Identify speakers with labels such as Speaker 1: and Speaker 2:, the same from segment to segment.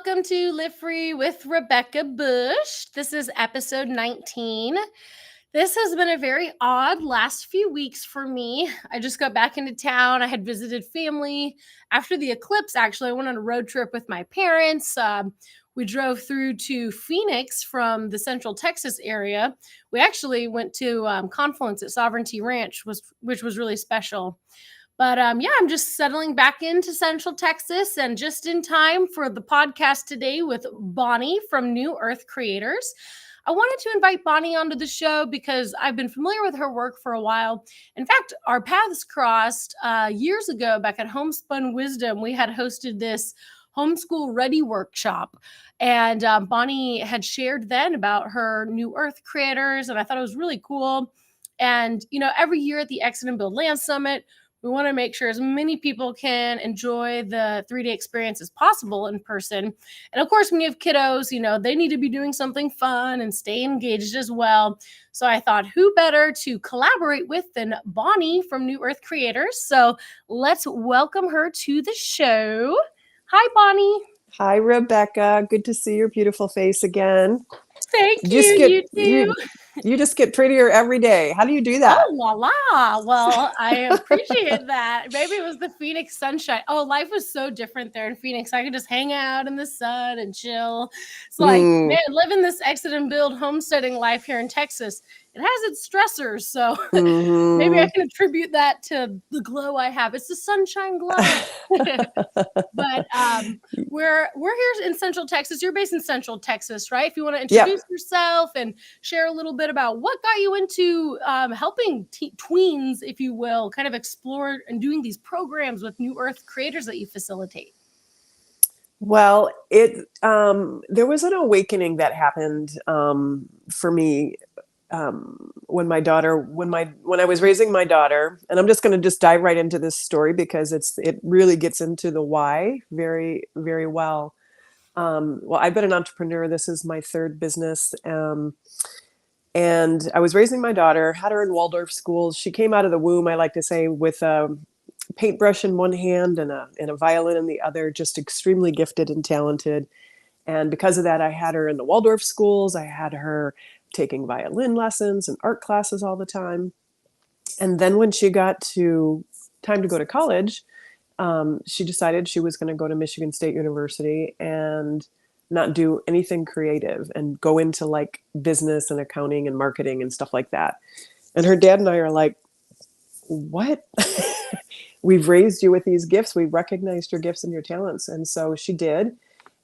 Speaker 1: welcome to Live Free with Rebecca Bush. This is episode 19. This has been a very odd last few weeks for me. I just got back into town. I had visited family after the eclipse. Actually, I went on a road trip with my parents. We drove through to Phoenix from the Central Texas area. We actually went to Confluence at Sovereignty Ranch, which was really special. But I'm just settling back into Central Texas and just in time for the podcast today with Bonnie from New Earth Creators. I wanted to invite Bonnie onto the show because I've been familiar with her work for a while. In fact, our paths crossed years ago back at Homespun Wisdom. We had hosted this homeschool ready workshop, and Bonnie had shared then about her New Earth Creators, and I thought it was really cool. And, every year at the Exit and Build Land Summit, we want to make sure as many people can enjoy the 3-day experience as possible in person. And of course, when you have kiddos, they need to be doing something fun and stay engaged as well. So I thought, who better to collaborate with than Bonnie from New Earth Creators? So let's welcome her to the show. Hi, Bonnie.
Speaker 2: Hi, Rebecca. Good to see your beautiful face again.
Speaker 1: Thank you. You too.
Speaker 2: You just get prettier every day. How do you do that?
Speaker 1: Oh, la la. Well, I appreciate that. Maybe it was the Phoenix sunshine. Oh, life was so different there in Phoenix. I could just hang out in the sun and chill. It's like, man, living this exit and build homesteading life here in Texas, it has its stressors. So maybe I can attribute that to the glow I have. It's the sunshine glow. But we're here in Central Texas. You're based in Central Texas, right? If you want to introduce yourself and share a little bit about what got you into helping tweens, if you will, kind of explore and doing these programs with New Earth Creators that you facilitate.
Speaker 2: Well, there was an awakening that happened for me when I was raising my daughter, and I'm just going to dive right into this story because it really gets into the why very, very well. Well, I've been an entrepreneur. This is my third business. And I was raising my daughter, had her in Waldorf schools. She came out of the womb, I like to say, with a paintbrush in one hand and a violin in the other, just extremely gifted and talented. And because of that, I had her in the Waldorf schools. I had her taking violin lessons and art classes all the time. And then when she got to time to go to college, she decided she was going to go to Michigan State University and not do anything creative and go into like business and accounting and marketing and stuff like that. And her dad and I are like, what? We've raised you with these gifts. We recognized your gifts and your talents. And so she did.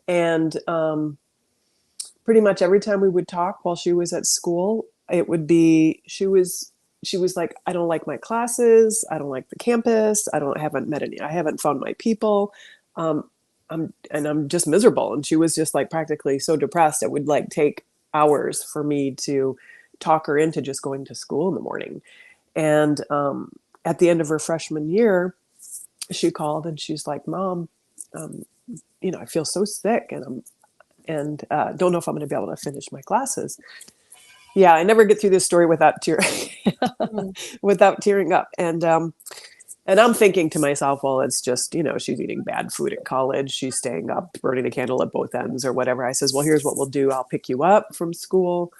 Speaker 2: And pretty much every time we would talk while she was at school, it would be, she was like, I don't like my classes. I don't like the campus. I haven't found my people. I'm just miserable. And she was just like practically so depressed. It would like take hours for me to talk her into just going to school in the morning. And at the end of her freshman year, she called and she's like, Mom, I feel so sick and don't know if I'm going to be able to finish my classes. Yeah, I never get through this story without tearing up. And I'm thinking to myself, well, it's just, she's eating bad food at college. She's staying up, burning a candle at both ends or whatever. I says, well, here's what we'll do. I'll pick you up from school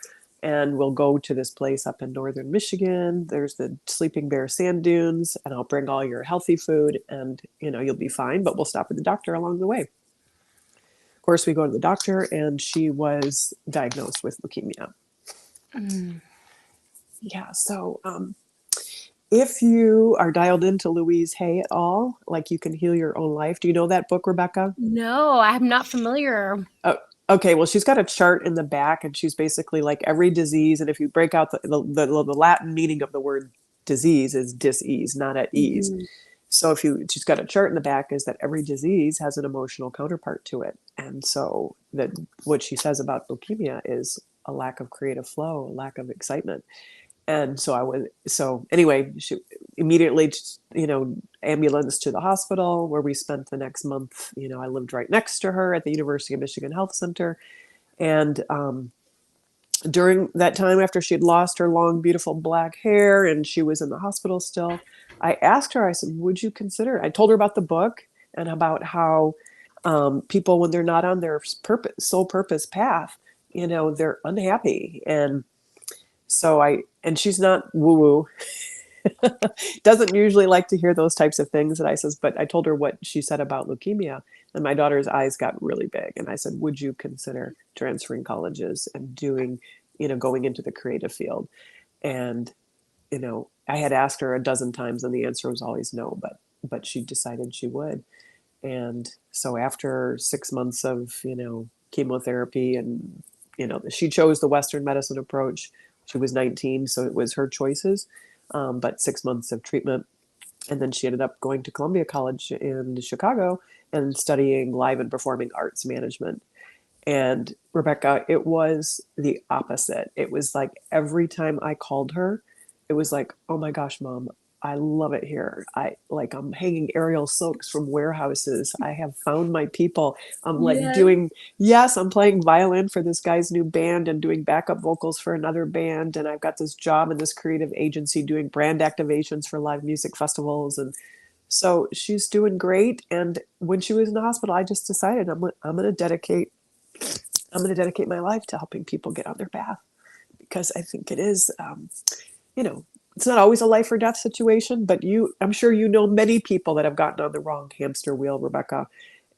Speaker 2: and we'll go to this place up in northern Michigan. There's the Sleeping Bear sand dunes, and I'll bring all your healthy food and, you'll be fine, but we'll stop at the doctor along the way. Of course, we go to the doctor and she was diagnosed with leukemia. Yeah. So, if you are dialed into Louise Hay at all, like You Can Heal Your Own Life. Do you know that book, Rebecca?
Speaker 1: No, I'm not familiar.
Speaker 2: Oh, okay. Well, she's got a chart in the back and she's basically like every disease. And if you break out the Latin meaning of the word disease is dis-ease, not at ease. So she's got a chart in the back is that every disease has an emotional counterpart to it. And so what she says about leukemia is a lack of creative flow, a lack of excitement. And so anyway, she immediately, ambulance to the hospital where we spent the next month. I lived right next to her at the University of Michigan Health Center. And during that time, after she'd lost her long, beautiful black hair and she was in the hospital still, I asked her, I said, would you consider, I told her about the book and about how People, when they're not on their sole purpose path, they're unhappy. And so and she's not woo woo, doesn't usually like to hear those types of things. And I says, but I told her what she said about leukemia, and my daughter's eyes got really big. And I said, would you consider transferring colleges and going into the creative field? And, I had asked her a dozen times and the answer was always no, but she decided she would. And so after 6 months of, chemotherapy and, she chose the Western medicine approach. She was 19, so it was her choices. But 6 months of treatment. And then she ended up going to Columbia College in Chicago and studying live and performing arts management. And Rebecca, it was the opposite. It was like every time I called her, it was like, oh my gosh, Mom, I love it here. I'm hanging aerial silks from warehouses. I have found my people. I'm like
Speaker 1: Yes.
Speaker 2: yes, I'm playing violin for this guy's new band and doing backup vocals for another band. And I've got this job in this creative agency doing brand activations for live music festivals. And so she's doing great. And when she was in the hospital, I just decided I'm going to dedicate my life to helping people get on their path, because I think it is, it's not always a life or death situation, but I'm sure many people that have gotten on the wrong hamster wheel, Rebecca.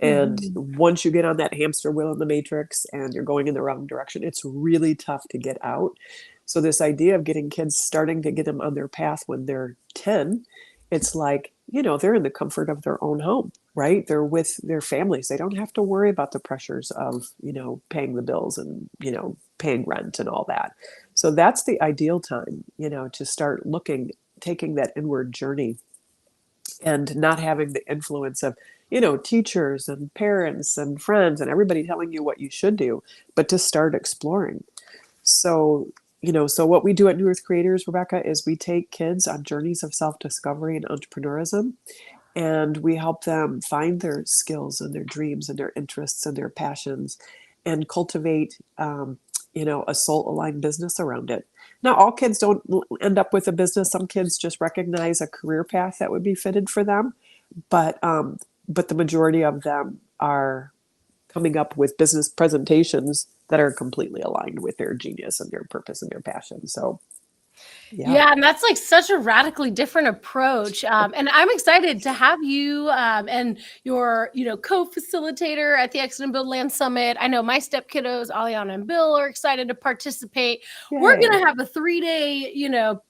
Speaker 2: And
Speaker 1: Mhm.
Speaker 2: once you get on that hamster wheel in the matrix and you're going in the wrong direction, it's really tough to get out. So this idea of getting kids, starting to get them on their path when they're 10, it's like, they're in the comfort of their own home, right? They're with their families. They don't have to worry about the pressures of, paying the bills and, paying rent and all that. So that's the ideal time, to start taking that inward journey and not having the influence of, teachers and parents and friends and everybody telling you what you should do, but to start exploring. So, so what we do at New Earth Creators, Rebecca, is we take kids on journeys of self-discovery and entrepreneurism, and we help them find their skills and their dreams and their interests and their passions, and cultivate a soul aligned business around it. Now, all kids don't end up with a business. Some kids just recognize a career path that would be fitted for them, but the majority of them are coming up with business presentations that are completely aligned with their genius and their purpose and their passion. So yeah.
Speaker 1: Yeah, and that's like such a radically different approach. And I'm excited to have you and your, co-facilitator at the Exit and Build Land Summit. I know my step kiddos, Aliana and Bill, are excited to participate. We're
Speaker 2: Yay.
Speaker 1: gonna have a 3-day,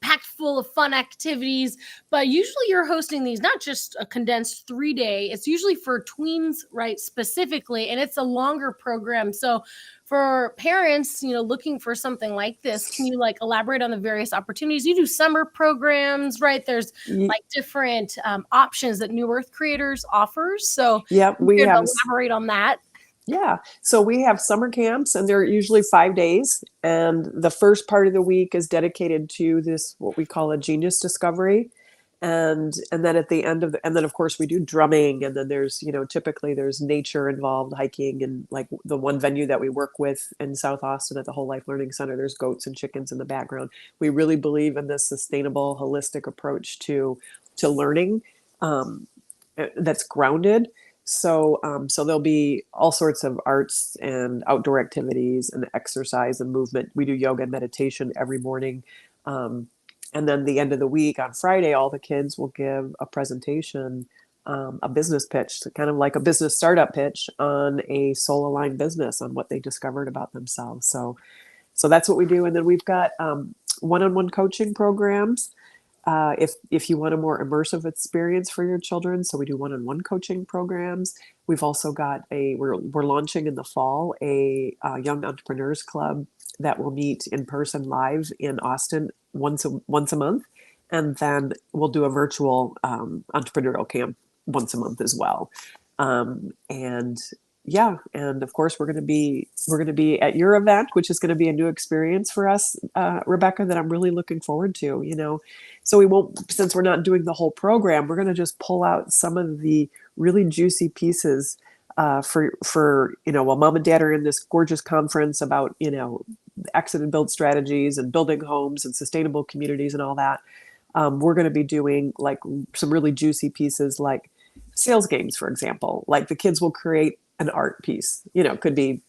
Speaker 1: packed full of fun activities. But usually you're hosting these not just a condensed 3-day. It's usually for tweens, right? Specifically, and it's a longer program. So for parents, looking for something like this, can you like elaborate on the various opportunities? You do summer programs, right? There's like different options that New Earth Creators offers. So
Speaker 2: Yeah,
Speaker 1: you
Speaker 2: we
Speaker 1: could
Speaker 2: have.
Speaker 1: elaborate on that.
Speaker 2: Yeah. So we have summer camps, and they're usually 5 days. And the first part of the week is dedicated to this, what we call a genius discovery. And then at the end and then of course we do drumming, and then there's, typically there's nature involved, hiking, and like the one venue that we work with in South Austin at the Whole Life Learning Center, there's goats and chickens in the background. We really believe in this sustainable, holistic approach to learning, that's grounded. So there'll be all sorts of arts and outdoor activities and exercise and movement. We do yoga and meditation every morning. And then the end of the week on Friday, all the kids will give a presentation, a business pitch, kind of like a business startup pitch on a soul aligned business, on what they discovered about themselves. So that's what we do. And then we've got one-on-one coaching programs. If you want a more immersive experience for your children, so we do one-on-one coaching programs. We've also got we're launching in the fall a young entrepreneurs club that will meet in person live in Austin once a month, and then we'll do a virtual entrepreneurial camp once a month as well. And yeah, and of course we're going to be at your event, which is going to be a new experience for us, Rebecca, that I'm really looking forward to. So we won't, since we're not doing the whole program, we're going to just pull out some of the really juicy pieces for while mom and dad are in this gorgeous conference about exit and build strategies and building homes and sustainable communities and all that. We're going to be doing like some really juicy pieces, like sales games, for example. Like the kids will create an art piece. Could be,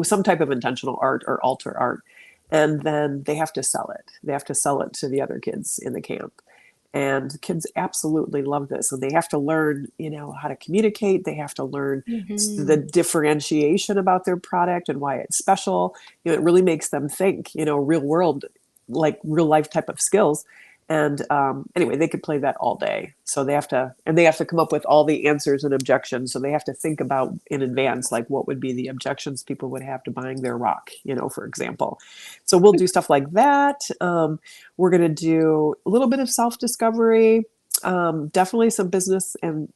Speaker 2: some type of intentional art or altar art. And then they have to sell it. They have to sell it to the other kids in the camp. And kids absolutely love this. And they have to learn, how to communicate. They have to learn the differentiation about their product and why it's special. It really makes them think, real world, like real life type of skills. And anyway, they could play that all day. So they have to come up with all the answers and objections. So they have to think about in advance, like what would be the objections people would have to buying their rock, for example. So we'll do stuff like that. We're going to do a little bit of self-discovery, definitely some business and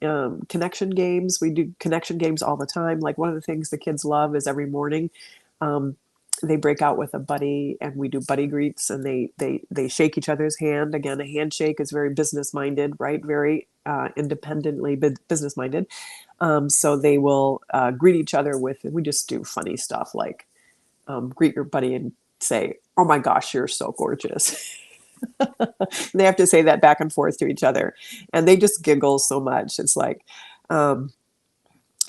Speaker 2: connection games. We do connection games all the time. Like one of the things the kids love is every morning, they break out with a buddy and we do buddy greets, and they shake each other's hand. Again, a handshake is very business minded, right? Very independently business minded. So they will greet each other with, we just do funny stuff like greet your buddy and say, "Oh my gosh, you're so gorgeous." They have to say that back and forth to each other, and they just giggle so much. It's like,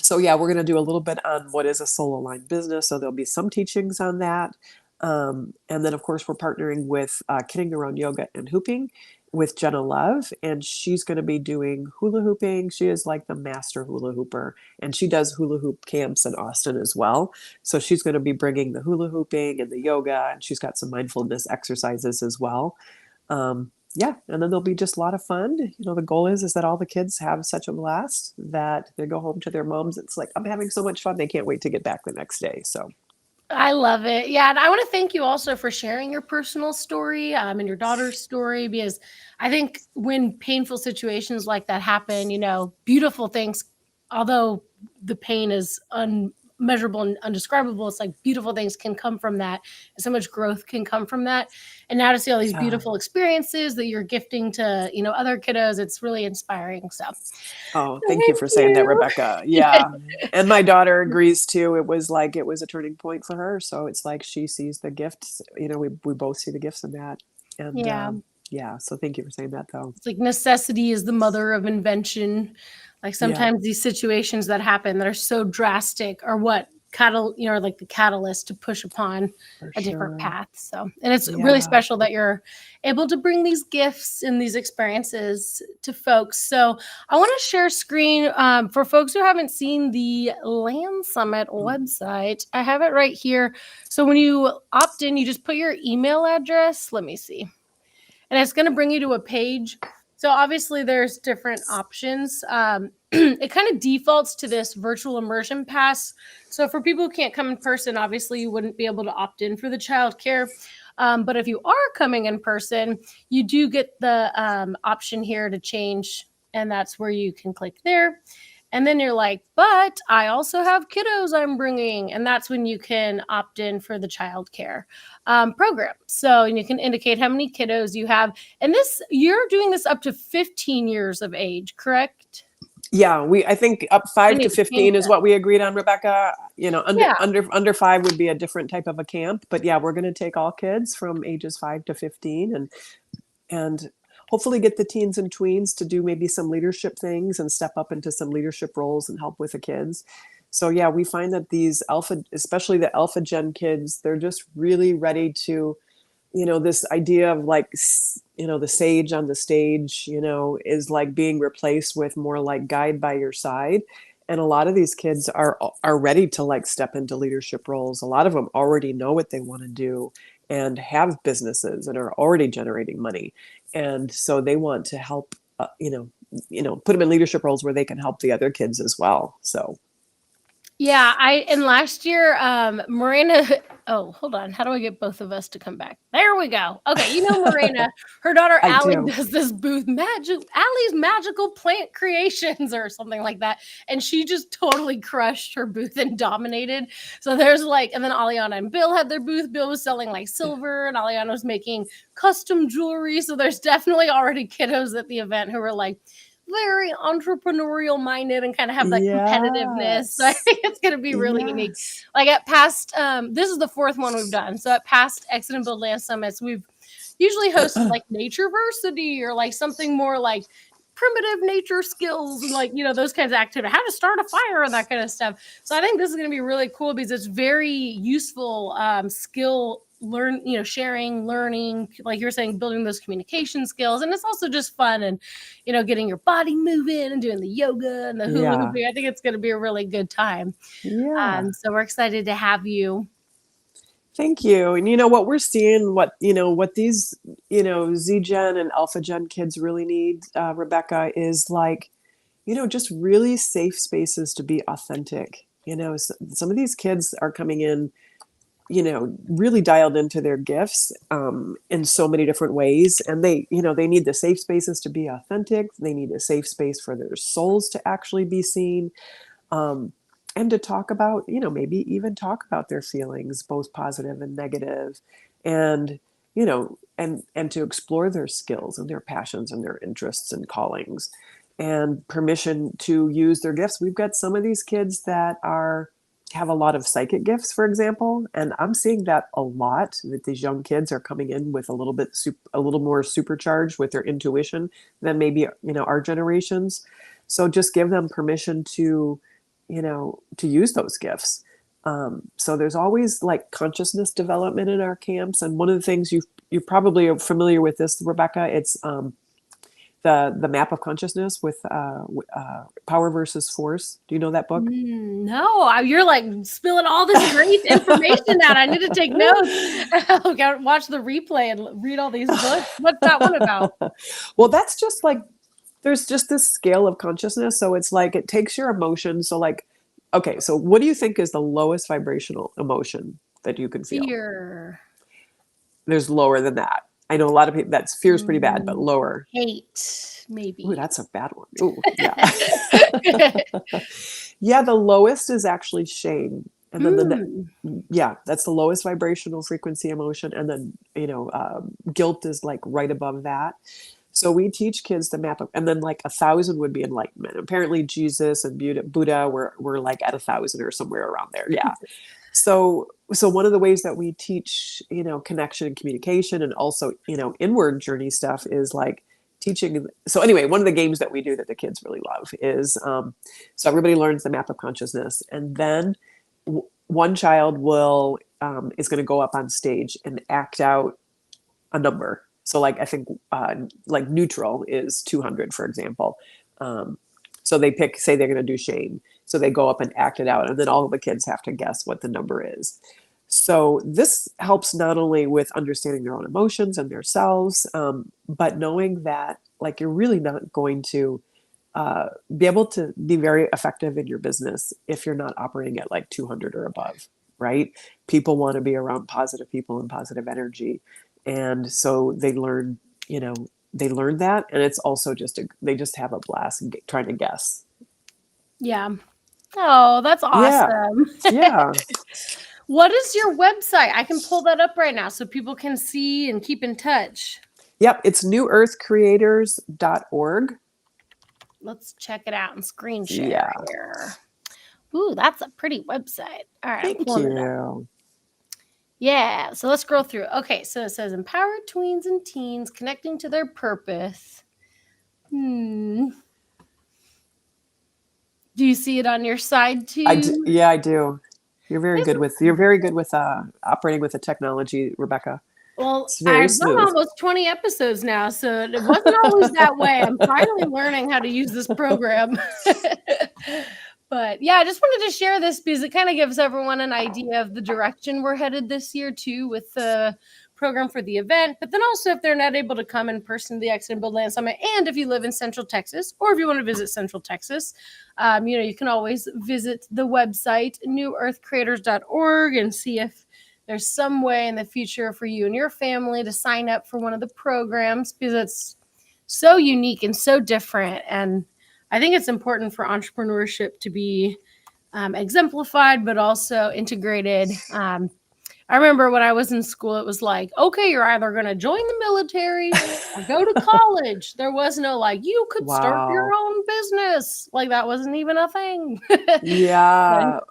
Speaker 2: so yeah, we're going to do a little bit on what is a soul aligned business. So there'll be some teachings on that. And then of course we're partnering with Kidding Around Yoga and Hooping with Jenna Love, and she's going to be doing hula hooping. She is like the master hula hooper, and she does hula hoop camps in Austin as well. So she's going to be bringing the hula hooping and the yoga, and she's got some mindfulness exercises as well. Yeah, and then there'll be just a lot of fun. The goal is that all the kids have such a blast that they go home to their moms. It's like, I'm having so much fun. They can't wait to get back the next day. So
Speaker 1: I love it. Yeah. And I want to thank you also for sharing your personal story and your daughter's story, because I think when painful situations like that happen, beautiful things, although the pain is unmeasurable and undescribable, it's like beautiful things can come from that, and so much growth can come from that. And now to see all these beautiful experiences that you're gifting to, other kiddos, it's really inspiring. So
Speaker 2: thank you for saying that, Rebecca. Yeah. And my daughter agrees too. It was a turning point for her. So it's like she sees the gifts, we both see the gifts in that. And yeah. So thank you for saying that though.
Speaker 1: It's like necessity is the mother of invention. Like sometimes these situations that happen that are so drastic are what like the catalyst to push upon a different path. So, and it's really special that you're able to bring these gifts and these experiences to folks. So I want to share screen for folks who haven't seen the Land Summit website. I have it right here. So when you opt in, you just put your email address. Let me see. And it's going to bring you to a page. So obviously there's different options. It kind of defaults to this virtual immersion pass. So for people who can't come in person, obviously you wouldn't be able to opt in for the childcare. But if you are coming in person, you do get the option here to change. And that's where you can click there. And then you're like, but I also have kiddos I'm bringing. And that's when you can opt in for the childcare program. So you can indicate how many kiddos you have. And you're doing this up to 15 years of age, correct?
Speaker 2: Yeah, I think up 5 to 15 is what we agreed on, Rebecca. Under 5 would be a different type of a camp. But yeah, we're going to take all kids from ages 5 to 15 and hopefully get the teens and tweens to do maybe some leadership things and step up into some leadership roles and help with the kids. So yeah, we find that these especially the alpha gen kids, they're just really ready to, this idea of like, the sage on the stage, is like being replaced with more like guide by your side. And a lot of these kids are ready to like step into leadership roles. A lot of them already know what they want to do and have businesses and are already generating money. And so they want to help, put them in leadership roles where they can help the other kids as well. So.
Speaker 1: Yeah, and last year, Morena, hold on. How do I get both of us to come back? There we go. Okay, Morena, her daughter Allie does this booth, Allie's Magical Plant Creations or something like that. And she just totally crushed her booth and dominated. So there's and then Aliana and Bill had their booth. Bill was selling silver and Aliana was making custom jewelry. So there's definitely already kiddos at the event who were very entrepreneurial minded and kind of have that competitiveness. So I think it's going to be really unique. Like at past, this is the 4th one we've done. So at past Exit and Build Land Summits, we've usually hosted Natureversity or something more primitive nature skills and like, those kinds of activities, how to start a fire and that kind of stuff. So I think this is going to be really cool because it's very useful skill sharing, learning, like you're saying, building those communication skills. And it's also just fun and, getting your body moving and doing the yoga and the hula hooping. I think it's going to be a really good time.
Speaker 2: Yeah.
Speaker 1: So we're excited to have you.
Speaker 2: Thank you. And what we're seeing, what these, Z Gen and Alpha Gen kids really need, Rebecca, is like, just really safe spaces to be authentic. Some of these kids are coming in, really dialed into their gifts in so many different ways. And they need the safe spaces to be authentic. They need a safe space for their souls to actually be seen. And to talk about, maybe even talk about their feelings, both positive and negative, and, and to explore their skills and their passions and their interests and callings, and permission to use their gifts. We've got some of these kids that have a lot of psychic gifts, for example, and I'm seeing that a lot, that these young kids are coming in with a little more supercharged with their intuition than maybe, our generations. So just give them permission to use those gifts. So there's always like consciousness development in our camps. And one of the things you probably are familiar with this, Rebecca, it's the map of consciousness with power versus force. Do you know that book?
Speaker 1: No, you're like spilling all this great information out. I need to take notes. I'll watch the replay and read all these books. What's that one about?
Speaker 2: Well, that's just like, there's just this scale of consciousness. So it's like, it takes your emotions. So like, okay, so what do you think is the lowest vibrational emotion that you can feel?
Speaker 1: Fear.
Speaker 2: There's lower than that. I know a lot of people, fear is pretty bad, but lower.
Speaker 1: Hate, maybe.
Speaker 2: Ooh, that's a bad one. Ooh, yeah. Yeah, the lowest is actually shame. And then that's the lowest vibrational frequency emotion. And then, guilt is like right above that. So we teach kids the map of, and then like 1,000 would be enlightenment. Apparently Jesus and Buddha were like at 1,000 or somewhere around there. Yeah. So one of the ways that we teach, connection and communication, and also, inward journey stuff, is like teaching. So anyway, one of the games that we do that the kids really love is, so everybody learns the map of consciousness, and then one child is going to go up on stage and act out a number. So like, I think like neutral is 200, for example. So they say they're going to do shame. So they go up and act it out. And then all of the kids have to guess what the number is. So this helps not only with understanding their own emotions and their selves, but knowing that like you're really not going to be able to be very effective in your business if you're not operating at like 200 or above, right? People want to be around positive people and positive energy. And so they learn that. And it's also they just have a blast trying to guess.
Speaker 1: Yeah. Oh, that's awesome.
Speaker 2: Yeah.
Speaker 1: What is your website? I can pull that up right now so people can see and keep in touch.
Speaker 2: Yep. It's newearthcreators.org.
Speaker 1: Let's check it out and screen share here. Ooh, that's a pretty website. All right.
Speaker 2: Thank you.
Speaker 1: Yeah. So let's scroll through. Okay. So it says empowered tweens and teens connecting to their purpose. Do you see it on your side too?
Speaker 2: Yeah, I do. You're very good with operating with the technology, Rebecca.
Speaker 1: Well, I've done almost 20 episodes now, so it wasn't always that way. I'm finally learning how to use this program. But yeah, I just wanted to share this because it kind of gives everyone an idea of the direction we're headed this year too, with the program for the event. But then also, if they're not able to come in person to the Exit and Build Land Summit, and if you live in Central Texas, or if you want to visit Central Texas, you can always visit the website newearthcreators.org and see if there's some way in the future for you and your family to sign up for one of the programs, because it's so unique and so different. And I think it's important for entrepreneurship to be exemplified, but also integrated. I remember when I was in school, it was like, okay, you're either going to join the military or go to college. There was no like, you could start your own business. Like that wasn't even a thing.
Speaker 2: Yeah.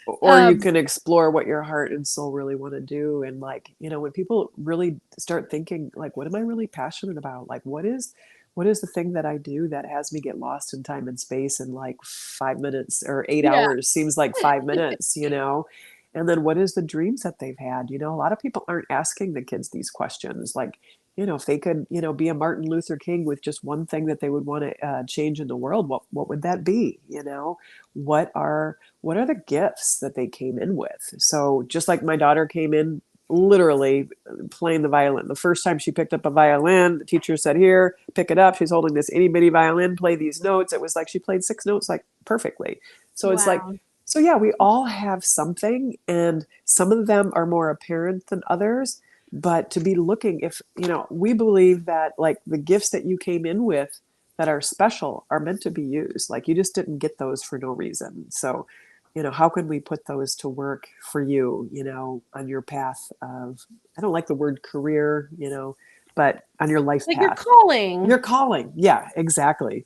Speaker 2: Or you can explore what your heart and soul really want to do. And like, when people really start thinking like, what am I really passionate about? Like, what is what is the thing that I do that has me get lost in time and space in like 5 minutes, or eight
Speaker 1: Yeah.
Speaker 2: hours seems like 5 minutes, you know? And then what is the dreams that they've had? You know, a lot of people aren't asking the kids these questions. Like, you know, if they could, you know, be a Martin Luther King with just one thing that they would want to change in the world, what would that be? You know, what are the gifts that they came in with? So just like my daughter came in literally playing the violin. The first time she picked up a violin, the teacher said, "Here, pick it up." She's holding this itty bitty violin, play these notes. It was like she played 6 notes like perfectly. So it's like,
Speaker 1: Wow.
Speaker 2: so yeah, we all have something, and some of them are more apparent than others. But to be looking, if, you know, we believe that like the gifts that you came in with that are special are meant to be used. Like you just didn't get those for no reason. So, you know, how can we put those to work for you, you know, on your path of, I don't like the word career, you know, but on your life
Speaker 1: Like your
Speaker 2: path,
Speaker 1: calling.
Speaker 2: your calling. Yeah, exactly.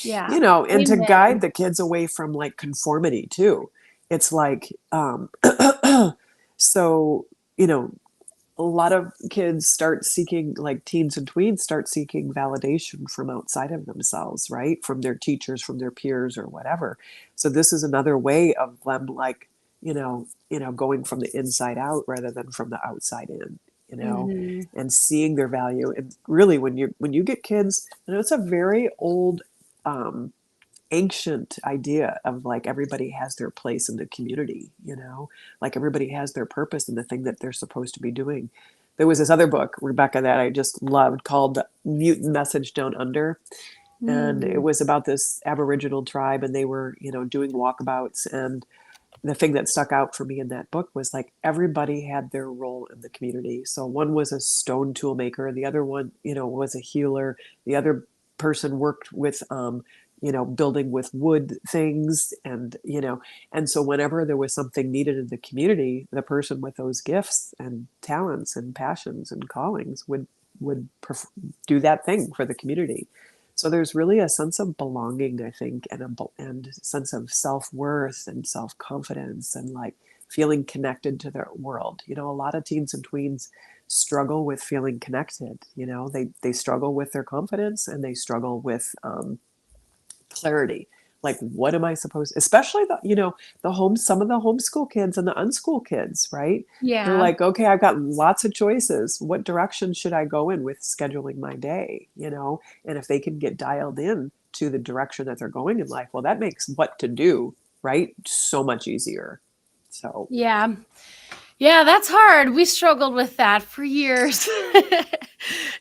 Speaker 1: Yeah.
Speaker 2: You know, and to
Speaker 1: Amen.
Speaker 2: guide the kids away from like conformity too. It's like, so, you know, a lot of kids start seeking, like teens and tweens start seeking validation from outside of themselves, right? From their teachers, from their peers or whatever. So this is another way of them like, going from the inside out rather than from the outside in, you know,
Speaker 1: Hmm.
Speaker 2: and seeing their value. And really when you get kids, it's a very old um ancient idea of like everybody has their place in the community, you know, like everybody has their purpose and the thing that they're supposed to be doing. There was this other book, Rebecca, that I just loved called Mutant Message Down Under. And it
Speaker 1: Mm.
Speaker 2: was about this Aboriginal tribe, and they were, doing walkabouts. And the thing that stuck out for me in that book was like everybody had their role in the community. So one was a stone tool maker, the other one, was a healer, the other person worked with building with wood things, and so whenever there was something needed in the community, the person with those gifts and talents and passions and callings would do that thing for the community. So there's really a sense of belonging, I think, and sense of self-worth and self-confidence and like feeling connected to their world. A lot of teens and tweens struggle with feeling connected. They struggle with their confidence, and they struggle with clarity. Like, what am I supposed, especially some of the homeschool kids and the unschool kids, right? They're
Speaker 1: Yeah.
Speaker 2: like, okay, I've got lots of choices. What direction should I go in with scheduling my day? And if they can get dialed in to the direction that they're going in life, well, that makes what to do, right, so much easier. So
Speaker 1: Yeah. Yeah, that's hard. We struggled with that for years.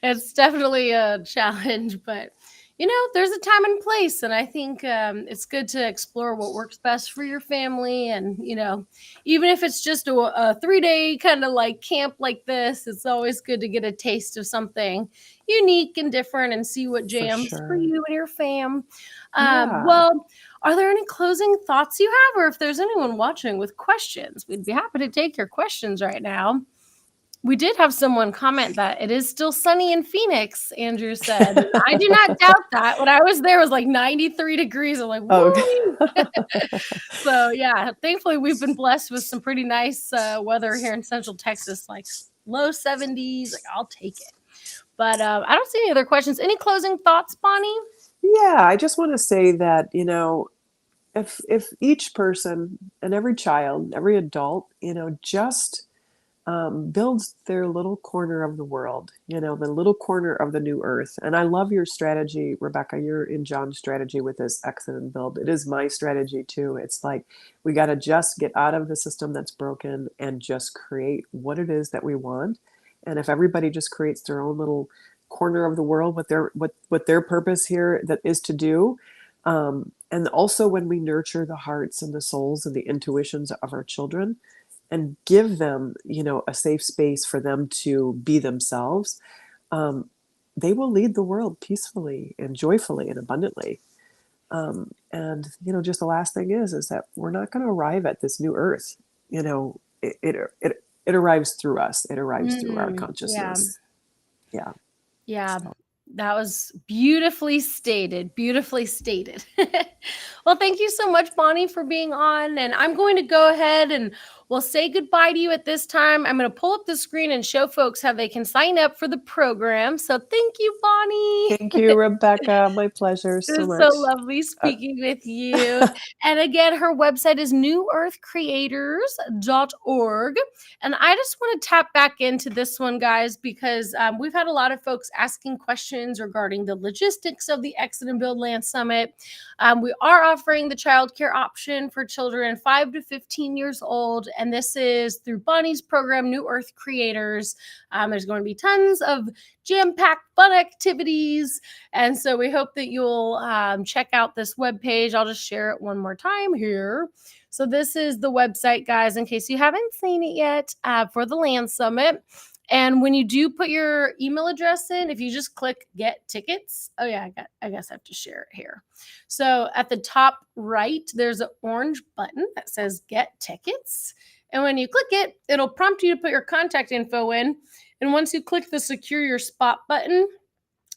Speaker 1: It's definitely a challenge, but there's a time and place, and I think it's good to explore what works best for your family. And even if it's just a 3-day kind of like camp like this, it's always good to get a taste of something unique and different and see what
Speaker 2: for
Speaker 1: jams for
Speaker 2: sure.
Speaker 1: you and your fam.
Speaker 2: Yeah.
Speaker 1: Well, are there any closing thoughts you have, or if there's anyone watching with questions, we'd be happy to take your questions right now. We did have someone comment that it is still sunny in Phoenix, Andrew said. And I do not doubt that. When I was there, it was like 93 degrees. I'm like,
Speaker 2: Okay.
Speaker 1: woo! So, yeah, thankfully, we've been blessed with some pretty nice weather here in Central Texas, like low 70s. Like, I'll take it. But I don't see any other questions. Any closing thoughts, Bonnie?
Speaker 2: Yeah, I just want to say that, if each person and every child, every adult, just builds their little corner of the world, the little corner of the new earth. And I love your strategy, Rebecca. You're in John's strategy with this exit and build. It is my strategy too. It's like we got to just get out of the system that's broken and just create what it is that we want. And if everybody just creates their own little corner of the world, what their purpose here that is to do, and also when we nurture the hearts and the souls and the intuitions of our children and give them, a safe space for them to be themselves, um, they will lead the world peacefully and joyfully and abundantly. And just the last thing is that we're not going to arrive at this new earth. It arrives through us. It arrives through our
Speaker 1: Yeah.
Speaker 2: consciousness. Yeah.
Speaker 1: Yeah,
Speaker 2: So
Speaker 1: that was beautifully stated. Beautifully stated. Well, thank you so much, Bonnie, for being on. And I'm going to go ahead and we'll say goodbye to you at this time. I'm going to pull up the screen and show folks how they can sign up for the program. So thank you, Bonnie.
Speaker 2: Thank you, Rebecca. My pleasure
Speaker 1: It
Speaker 2: so
Speaker 1: was so
Speaker 2: much.
Speaker 1: lovely speaking with you. And again, her website is newearthcreators.org. And I just want to tap back into this one, guys, because we've had a lot of folks asking questions regarding the logistics of the Exit and Build Land Summit. We are offering the childcare option for children 5 to 15 years old. And this is through Bonnie's program, New Earth Creators. There's going to be tons of jam-packed fun activities. And so we hope that you'll check out this webpage. I'll just share it one more time here. So this is the website, guys, in case you haven't seen it yet, for the Land Summit. And when you do put your email address in, if you just click get tickets, oh yeah, I guess I have to share it here. So at the top right, there's an orange button that says get tickets. And when you click it, it'll prompt you to put your contact info in. And once you click the secure your spot button,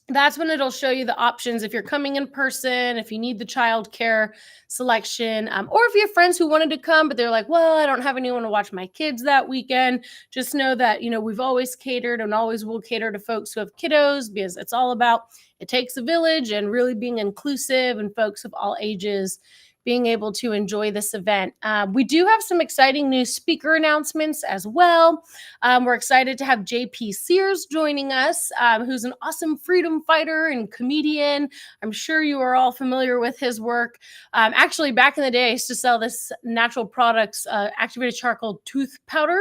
Speaker 1: that's when it'll show you the options if you're coming in person, if you need the childcare selection, or if you have friends who wanted to come, but they're like, well, I don't have anyone to watch my kids that weekend. Just know that, we've always catered and always will cater to folks who have kiddos, because it's all about it takes a village and really being inclusive and folks of all ages being able to enjoy this event. We do have some exciting new speaker announcements as well. We're excited to have JP Sears joining us, who's an awesome freedom fighter and comedian. I'm sure you are all familiar with his work. Actually, back in the day, I used to sell this natural products, activated charcoal tooth powder.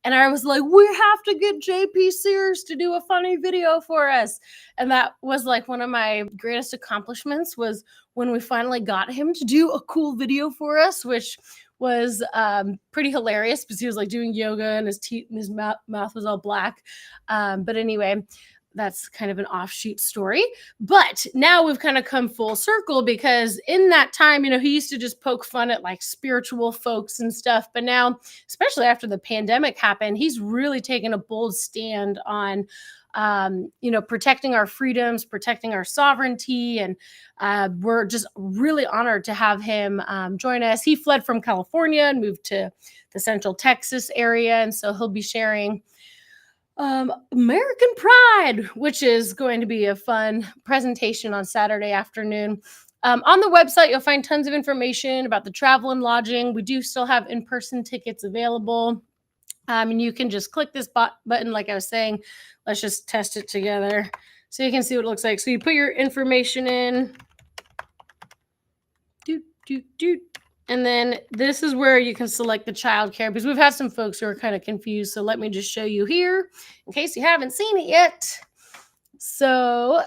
Speaker 1: And I was like, we have to get JP Sears to do a funny video for us. And that was like one of my greatest accomplishments, was when we finally got him to do a cool video for us, which was pretty hilarious because he was like doing yoga and his teeth and his mouth was all black. But anyway, that's kind of an offshoot story. But now we've kind of come full circle, because in that time, he used to just poke fun at like spiritual folks and stuff. But now, especially after the pandemic happened, he's really taken a bold stand on protecting our freedoms, protecting our sovereignty. And we're just really honored to have him join us. He fled from California and moved to the Central Texas area. And so he'll be sharing American Pride, which is going to be a fun presentation on Saturday afternoon. On the website, you'll find tons of information about the travel and lodging. We do still have in-person tickets available. And you can just click this button, like I was saying. Let's just test it together so you can see what it looks like. So you put your information in. And then this is where you can select the childcare, because we've had some folks who are kind of confused. So let me just show you here in case you haven't seen it yet. So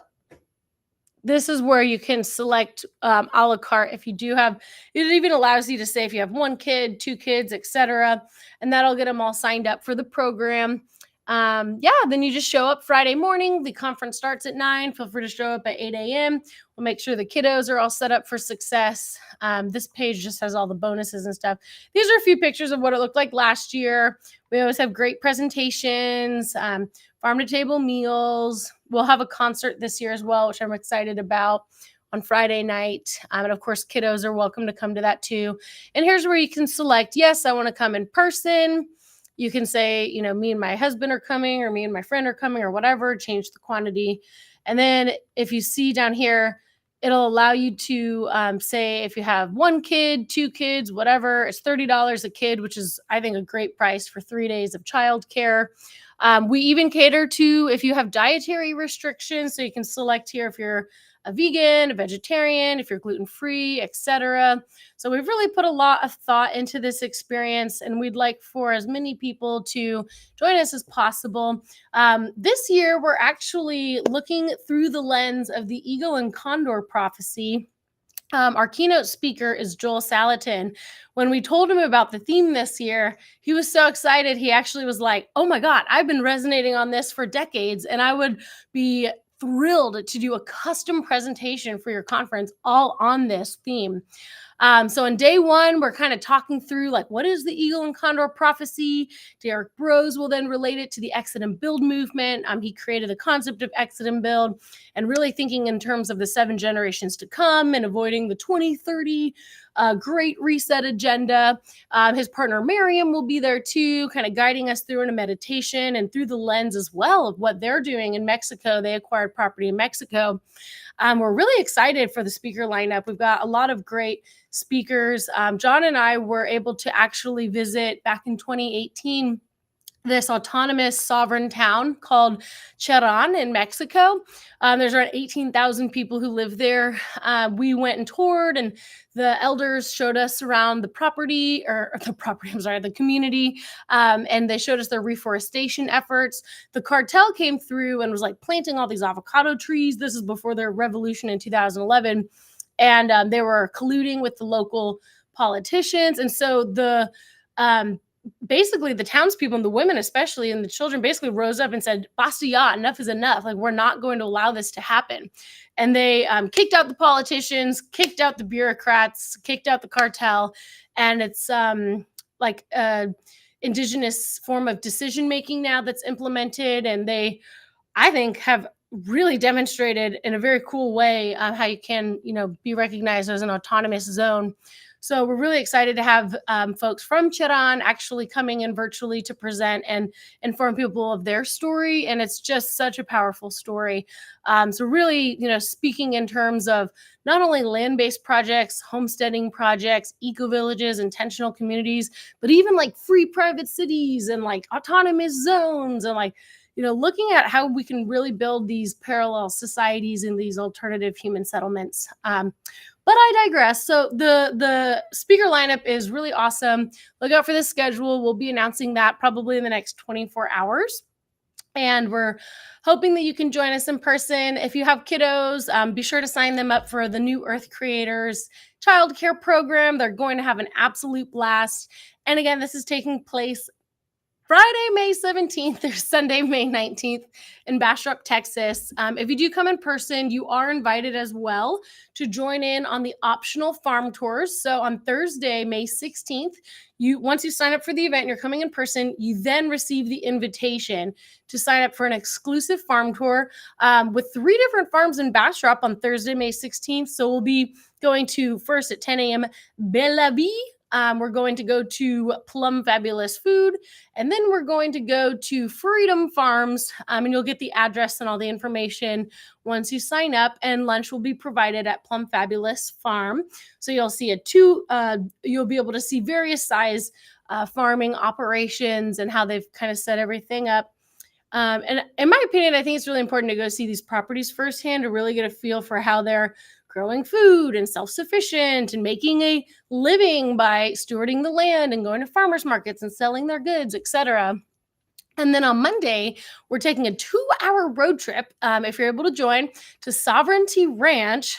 Speaker 1: this is where you can select a la carte. If you do have, it even allows you to say if you have 1 kid, 2 kids, etc. And that'll get them all signed up for the program. Then you just show up Friday morning. The conference starts at 9. Feel free to show up at 8 a.m. We'll make sure the kiddos are all set up for success. This page just has all the bonuses and stuff. These are a few pictures of what it looked like last year. We always have great presentations, farm to table meals. We'll have a concert this year as well, which I'm excited about, on Friday night. And of course, kiddos are welcome to come to that too. And here's where you can select, yes, I want to come in person. You can say, me and my husband are coming, or me and my friend are coming, or whatever, change the quantity. And then if you see down here, it'll allow you to say if you have 1 kid, 2 kids, whatever, it's $30 a kid, which is, I think, a great price for 3 days of childcare. We even cater to if you have dietary restrictions. So you can select here if you're a vegan, a vegetarian, if you're gluten-free, etc. So we've really put a lot of thought into this experience, and we'd like for as many people to join us as possible. This year, we're actually looking through the lens of the eagle and condor prophecy. Our keynote speaker is Joel Salatin. When we told him about the theme this year, he was so excited. He actually was like, oh my God, I've been resonating on this for decades, and I would be thrilled to do a custom presentation for your conference all on this theme. So on day one, we're kind of talking through like, what is the eagle and condor prophecy? Derek Bros will then relate it to the exit and build movement. He created the concept of exit and build and really thinking in terms of the 7 generations to come and avoiding the 2030 great reset agenda. His partner Miriam will be there too, kind of guiding us through in a meditation and through the lens as well of what they're doing in Mexico. They acquired property in Mexico. We're really excited for the speaker lineup. We've got a lot of great speakers. John and I were able to actually visit back in 2018 this autonomous sovereign town called Cheran in Mexico. There's around 18,000 people who live there. We went and toured, and the elders showed us around the community, and they showed us their reforestation efforts. The cartel came through and was like planting all these avocado trees. This is before their revolution in 2011. And they were colluding with the local politicians. And so basically the townspeople and the women especially and the children basically rose up and said, basta ya, enough is enough. Like, we're not going to allow this to happen. And they kicked out the politicians, kicked out the bureaucrats, kicked out the cartel. And it's like indigenous form of decision making now that's implemented. And they, I think, have really demonstrated in a very cool way how you can, be recognized as an autonomous zone. So we're really excited to have folks from Cheran actually coming in virtually to present and inform people of their story. And it's just such a powerful story. So really, speaking in terms of not only land-based projects, homesteading projects, eco-villages, intentional communities, but even like free private cities and like autonomous zones and like, looking at how we can really build these parallel societies in these alternative human settlements. But I digress. So the speaker lineup is really awesome. Look out for the schedule. We'll be announcing that probably in the next 24 hours. And we're hoping that you can join us in person. If you have kiddos, be sure to sign them up for the New Earth Creators childcare program. They're going to have an absolute blast. And again, this is taking place Friday, May 17th or Sunday, May 19th in Bastrop, Texas. If you do come in person, you are invited as well to join in on the optional farm tours. So on Thursday, May 16th, once you sign up for the event, you're coming in person, you then receive the invitation to sign up for an exclusive farm tour with 3 different farms in Bastrop on Thursday, May 16th. So we'll be going to first at 10 a.m. Bella Vie. We're going to go to Plum Fabulous Food, and then we're going to go to Freedom Farms, and you'll get the address and all the information once you sign up, and lunch will be provided at Plum Fabulous Farm. So you'll see you'll be able to see various size farming operations and how they've kind of set everything up. And in my opinion, I think it's really important to go see these properties firsthand to really get a feel for how they're growing food and self-sufficient and making a living by stewarding the land and going to farmers markets and selling their goods, etc. And then on Monday, we're taking a 2-hour road trip, if you're able to join, to Sovereignty Ranch,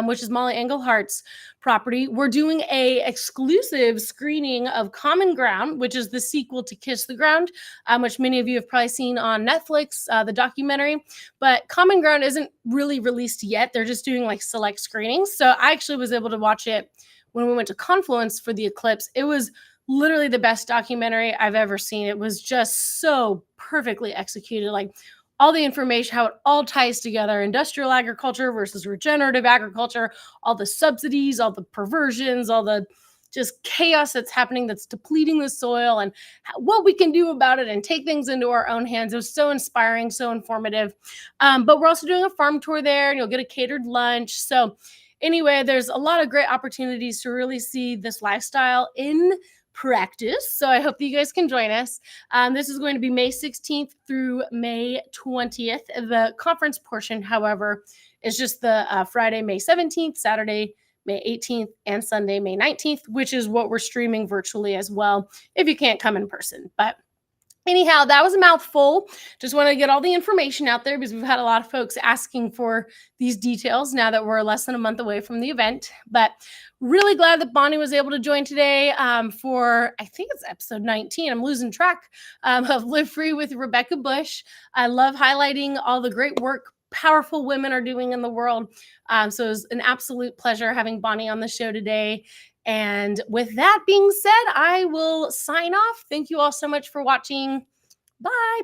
Speaker 1: which is Molly Englehart's property. We're doing a exclusive screening of Common Ground, which is the sequel to Kiss the Ground, which many of you have probably seen on Netflix, the documentary. But Common Ground isn't really released yet. They're just doing like select screenings. So I actually was able to watch it when we went to Confluence for the eclipse. It was literally the best documentary I've ever seen. It was just so perfectly executed. Like all the information, how it all ties together, industrial agriculture versus regenerative agriculture, all the subsidies, all the perversions, all the just chaos that's happening that's depleting the soil and what we can do about it and take things into our own hands. It was so inspiring, so informative. But we're also doing a farm tour there, and you'll get a catered lunch. So anyway, there's a lot of great opportunities to really see this lifestyle in practice. So I hope that you guys can join us. This is going to be May 16th through May 20th. The conference portion, however, is just the Friday, May 17th, Saturday, May 18th, and Sunday, May 19th, which is what we're streaming virtually as well if you can't come in person. But anyhow, that was a mouthful. Just want to get all the information out there because we've had a lot of folks asking for these details now that we're less than a month away from the event. But really glad that Bonnie was able to join today for, I think it's episode 19. I'm losing track of Live Free with Rebecca Bush. I love highlighting all the great work powerful women are doing in the world. So it was an absolute pleasure having Bonnie on the show today. And with that being said, I will sign off. Thank you all so much for watching. Bye.